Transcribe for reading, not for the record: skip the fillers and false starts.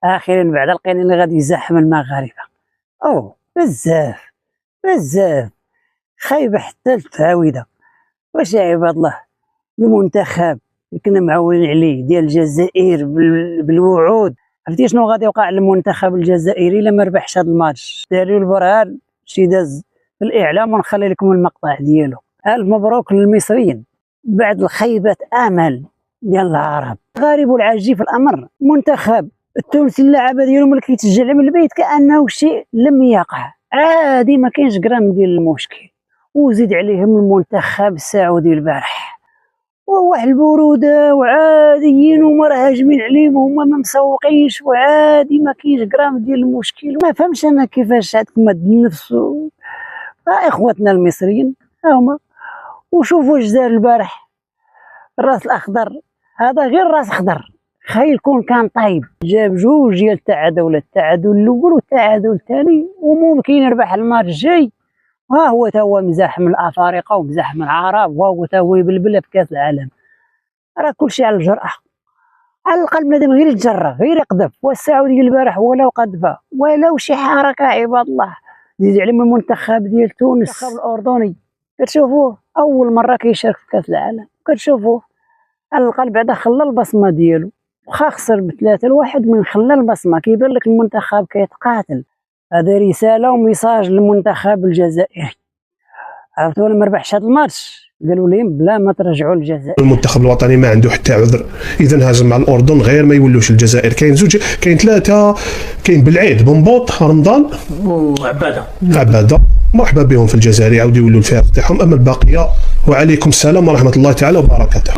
اخيرا بعد لقينا اللي غادي يزاحم المغاربه. او بزاف بزاف خايبه حتى التعاويده. واش يا عباد الله المنتخب اللي كنا معولين عليه ديال الجزائر بالوعود، عرفتي شنو غادي يوقع للمنتخب الجزائري الا ما ربحش هذا الماتش؟ داروا البرهان شي داز في الاعلام ونخلي لكم المقطع ديالو. الف مبروك للمصريين بعد الخيبه امل ديال العرب. غريب والعجيب في الامر المنتخب التونسي اللعابه ديالهم اللي كيتشجع من البيت كانه شيء لم يقع، عادي ما كاينش غرام ديال المشكل. وزيد عليهم المنتخب السعودي البارح وواحد البروده وعاديين وما راه هاجمين عليهم وهما ما مسوقينش وعادي ما كاينش غرام ديال المشكل. ما فهمش انا كيفاش عندكم هاد النفس اخواتنا المصريين ها هما. وشوفوا الجزائر البارح الراس الاخضر هذا غير راس اخضر، خير يكون كان طيب، جاب جوج ديال التعادل، التعادل الاول والتعادل الثاني وممكن يربح الماتش الجاي. ها هو تا هو مزاحم الافارقه ومزاحم العرب وهو تا هو يبلبل في كاس العالم. راه كلشي على الجرأه، على الاقل بنادم غير يتجرأ غير يقذف. والسعودي البارح ولو قذفه ولو شي حركه عباد الله. زيد عليهم المنتخب ديال تونس المنتخب الاردني كتشوفوه اول مره كيشارك في كاس العالم، كتشوفوه على الاقل بعدا خلى البصمه ديالو، واخا خسر ب3-1 من خلى البصمه. كيبان لك المنتخب كيتقاتل. هذا رساله وميساج للمنتخب الجزائري. عرفتوا لما ربحش هذا الماتش قالوا لهم بلا ما ترجعوا للجزائر. المنتخب الوطني ما عنده حتى عذر اذا هاجم مع الاردن غير ما يولوش الجزائر. كاين زوج، كاين ثلاثه، كاين بالعيد بنبوط رمضان وعباده مرحبا بهم في الجزائر يعاودوا يولوا الفريق تاعهم. اما الباقيه وعليكم السلام ورحمه الله تعالى وبركاته.